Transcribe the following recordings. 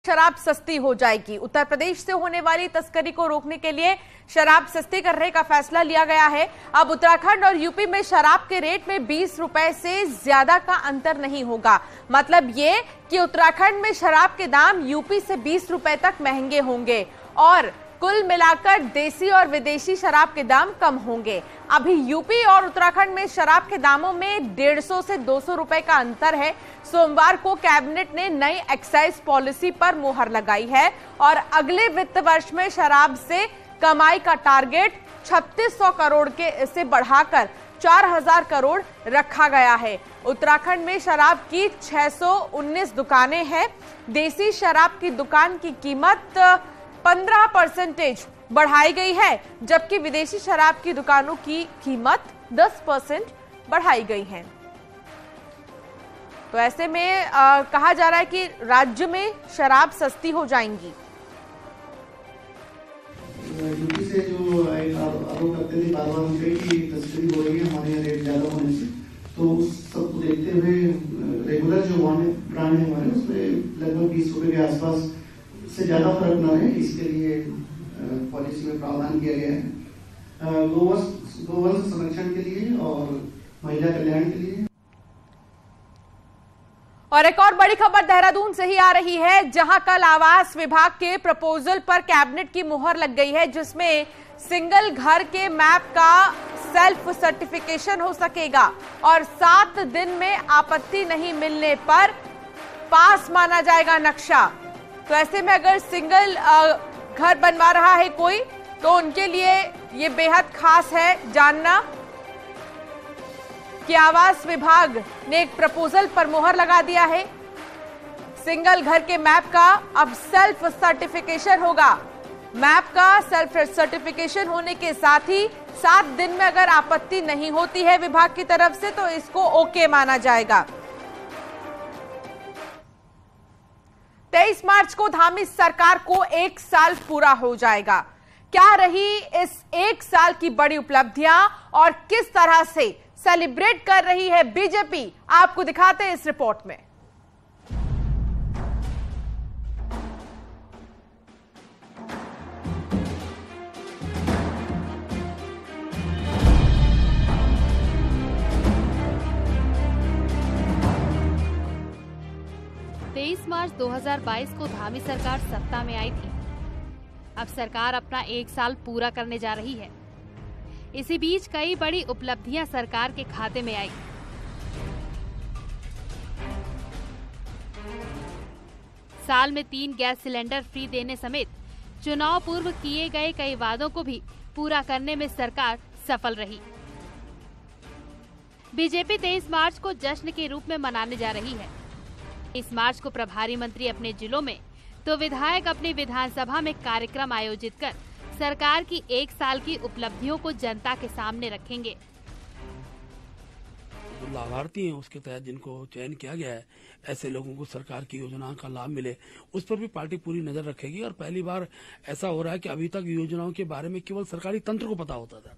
शराब सस्ती हो जाएगी। उत्तर प्रदेश से होने वाली तस्करी को रोकने के लिए शराब सस्ती करने का फैसला लिया गया है। अब उत्तराखंड और यूपी में शराब के रेट में 20 रुपए से ज्यादा का अंतर नहीं होगा। मतलब ये कि उत्तराखंड में शराब के दाम यूपी से 20 रुपए तक महंगे होंगे और कुल मिलाकर देसी और विदेशी शराब के दाम कम होंगे। अभी यूपी और उत्तराखंड में शराब के दामों में 150 से 200 रुपए का अंतर है। सोमवार को कैबिनेट ने नई एक्साइज पॉलिसी पर मुहर लगाई है और अगले वित्त वर्ष में शराब से कमाई का टारगेट 3600 करोड़ के से बढ़ाकर 4000 करोड़ रखा गया है। उत्तराखंड में शराब की 619 दुकानें हैं। देसी शराब की दुकान की कीमत 15% बढ़ाई गई है, जबकि विदेशी शराब की दुकानों की कीमत 10% बढ़ाई गई है। तो ऐसे में कहा जा रहा है कि राज्य में शराब सस्ती हो जाएंगी। यूपी से जो आरोप करते थे बार बार उनके कि तस्करी हो रही है हमारे यहाँ रेट ज्यादा होने से, तो उस सबको देखते हुए रेगुलर जो ब्रांड है हमारे उसमें लगभग 20 रुपए के आसपास से ज्यादा फर्क न है, इसके लिए पॉलिसी में प्रावधान किया गया है गोवंश संरक्षण के लिए और महिला कल्याण के लिए। और एक और बड़ी खबर देहरादून से ही आ रही है, जहां कल आवास विभाग के प्रपोजल पर कैबिनेट की मुहर लग गई है, जिसमें सिंगल घर के मैप का सेल्फ सर्टिफिकेशन हो सकेगा और 7 दिन में आपत्ति नहीं मिलने पर पास माना जाएगा नक्शा। तो ऐसे में अगर सिंगल घर बनवा रहा है कोई, तो उनके लिए ये बेहद खास है जानना कि आवास विभाग ने एक प्रपोजल पर मुहर लगा दिया है। सिंगल घर के मैप का अब सेल्फ सर्टिफिकेशन होगा। मैप का सेल्फ सर्टिफिकेशन होने के साथ ही 7 दिन में अगर आपत्ति नहीं होती है विभाग की तरफ से, तो इसको ओके माना जाएगा। 23 मार्च को धामी सरकार को 1 साल पूरा हो जाएगा। क्या रही इस 1 साल की बड़ी उपलब्धियां और किस तरह से सेलिब्रेट कर रही है बीजेपी, आपको दिखाते हैं इस रिपोर्ट में। मार्च 2022 को धामी सरकार सत्ता में आई थी। अब सरकार अपना 1 साल पूरा करने जा रही है। इसी बीच कई बड़ी उपलब्धियां सरकार के खाते में आई। साल में 3 गैस सिलेंडर फ्री देने समेत चुनाव पूर्व किए गए कई वादों को भी पूरा करने में सरकार सफल रही। बीजेपी 23 मार्च को जश्न के रूप में मनाने जा रही है। इस मार्च को प्रभारी मंत्री अपने जिलों में तो विधायक अपनी विधानसभा में कार्यक्रम आयोजित कर सरकार की 1 साल की उपलब्धियों को जनता के सामने रखेंगे। जो लाभार्थी हैं उसके तहत जिनको चयन किया गया है, ऐसे लोगों को सरकार की योजनाओं का लाभ मिले, उस पर भी पार्टी पूरी नजर रखेगी। और पहली बार ऐसा हो रहा है कि अभी तक योजनाओं के बारे में केवल सरकारी तंत्र को पता होता था,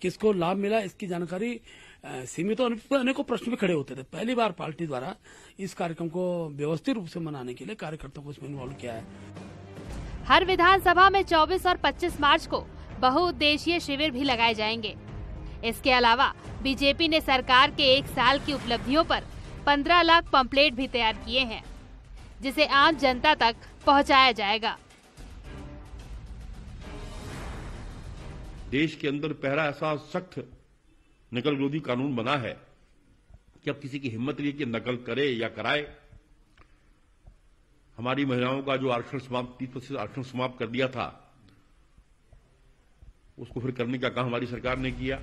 किसको लाभ मिला इसकी जानकारी सीमित और अनेकों प्रश्न भी खड़े होते थे। पहली बार पार्टी द्वारा इस कार्यक्रम को व्यवस्थित रूप से मनाने के लिए कार्यकर्ताओं को इसमें इन्वॉल्व किया है। हर विधानसभा में 24 और 25 मार्च को बहुउद्देशीय शिविर भी लगाए जाएंगे। इसके अलावा बीजेपी ने सरकार के 1 साल की उपलब्धियों पर 15 लाख पंपलेट भी तैयार किए हैं, जिसे आम जनता तक पहुंचाया जाएगा। देश के अंदर पहला ऐसा सख्त नकल विरोधी कानून बना है कि अब किसी की हिम्मत नहीं कि नकल करे या कराए। हमारी महिलाओं का जो आरक्षण समाप्त 30% आरक्षण समाप्त कर दिया था, उसको फिर करने का काम हमारी सरकार ने किया।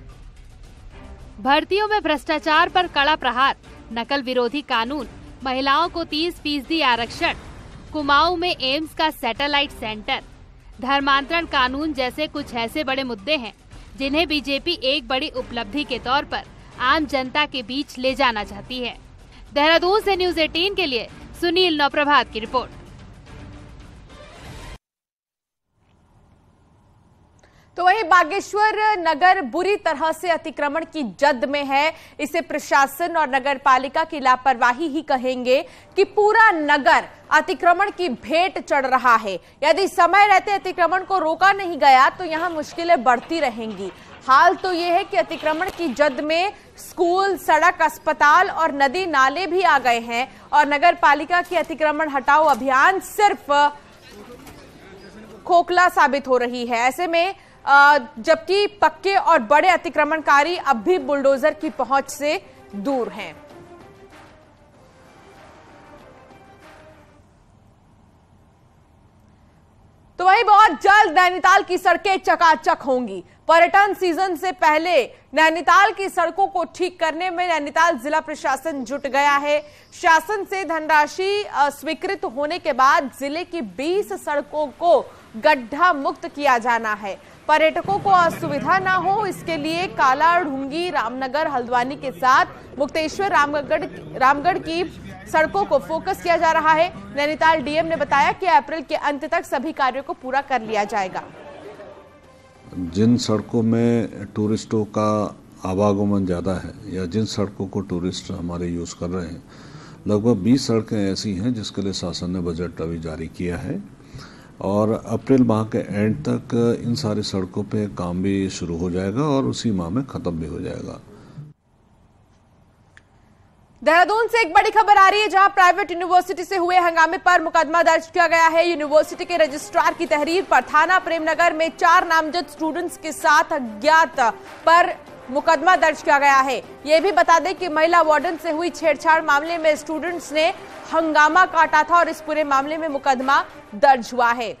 भर्तियों में भ्रष्टाचार पर कड़ा प्रहार, नकल विरोधी कानून, महिलाओं को 30% आरक्षण, कुमाऊं में एम्स का सैटेलाइट सेंटर, धर्मांतरण कानून जैसे कुछ ऐसे बड़े मुद्दे हैं जिन्हें बीजेपी एक बड़ी उपलब्धि के तौर पर आम जनता के बीच ले जाना चाहती है। देहरादून से न्यूज़ 18 के लिए सुनील नवप्रभात की रिपोर्ट। तो वहीं बागेश्वर नगर बुरी तरह से अतिक्रमण की जद में है। इसे प्रशासन और नगर पालिका की लापरवाही ही कहेंगे कि पूरा नगर अतिक्रमण की भेंट चढ़ रहा है। यदि समय रहते अतिक्रमण को रोका नहीं गया तो यहां मुश्किलें बढ़ती रहेंगी। हाल तो यह है कि अतिक्रमण की जद में स्कूल, सड़क, अस्पताल और नदी नाले भी आ गए हैं और नगर पालिका की अतिक्रमण हटाओ अभियान सिर्फ खोखला साबित हो रही है। ऐसे में जबकि पक्के और बड़े अतिक्रमणकारी अब भी बुलडोजर की पहुंच से दूर हैं। तो वहीं बहुत जल्द नैनीताल की सड़कें चकाचक होंगी। पर्यटन सीजन से पहले नैनीताल की सड़कों को ठीक करने में नैनीताल जिला प्रशासन जुट गया है। शासन से धनराशि स्वीकृत होने के बाद जिले की 20 सड़कों को गड्ढा मुक्त किया जाना है। पर्यटकों को असुविधा ना हो इसके लिए काला ढूंगी, रामनगर, हल्द्वानी के साथ मुक्तेश्वर, रामगढ़ की सड़कों को फोकस किया जा रहा है। नैनीताल डीएम ने बताया कि अप्रैल के अंत तक सभी कार्यों को पूरा कर लिया जाएगा। जिन सड़कों में टूरिस्टों का आवागमन ज़्यादा है या जिन सड़कों को टूरिस्ट हमारे यूज़ कर रहे हैं, लगभग 20 सड़कें ऐसी हैं जिसके लिए शासन ने बजट अभी जारी किया है और अप्रैल माह के एंड तक इन सारी सड़कों पे काम भी शुरू हो जाएगा और उसी माह में ख़त्म भी हो जाएगा। देहरादून से एक बड़ी खबर आ रही है जहां प्राइवेट यूनिवर्सिटी से हुए हंगामे पर मुकदमा दर्ज किया गया है। यूनिवर्सिटी के रजिस्ट्रार की तहरीर पर थाना प्रेमनगर में 4 नामजद स्टूडेंट्स के साथ अज्ञात पर मुकदमा दर्ज किया गया है। यह भी बता दें कि महिला वार्डन से हुई छेड़छाड़ मामले में स्टूडेंट्स ने हंगामा काटा था और इस पूरे मामले में मुकदमा दर्ज हुआ है।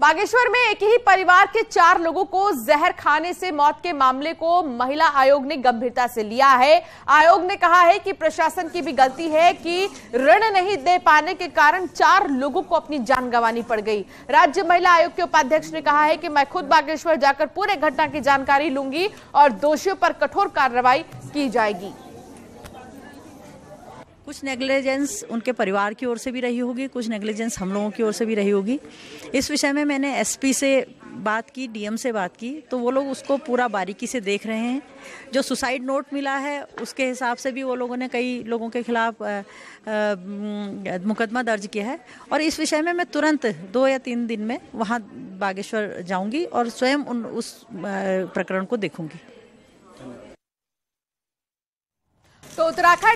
बागेश्वर में एक ही परिवार के 4 लोगों को जहर खाने से मौत के मामले को महिला आयोग ने गंभीरता से लिया है। आयोग ने कहा है कि प्रशासन की भी गलती है कि ऋण नहीं दे पाने के कारण 4 लोगों को अपनी जान गंवानी पड़ गई। राज्य महिला आयोग के उपाध्यक्ष ने कहा है कि मैं खुद बागेश्वर जाकर पूरे घटना की जानकारी लूंगी और दोषियों पर कठोर कार्रवाई की जाएगी। कुछ नेग्लिजेंस उनके परिवार की ओर से भी रही होगी, कुछ नेग्लिजेंस हम लोगों की ओर से भी रही होगी। इस विषय में मैंने एसपी से बात की, डीएम से बात की, तो वो लोग उसको पूरा बारीकी से देख रहे हैं। जो सुसाइड नोट मिला है उसके हिसाब से भी वो लोगों ने कई लोगों के खिलाफ मुकदमा दर्ज किया है और इस विषय में मैं तुरंत 2 या 3 दिन में वहाँ बागेश्वर जाऊँगी और स्वयं उस प्रकरण को देखूँगी। तो उत्तराखंड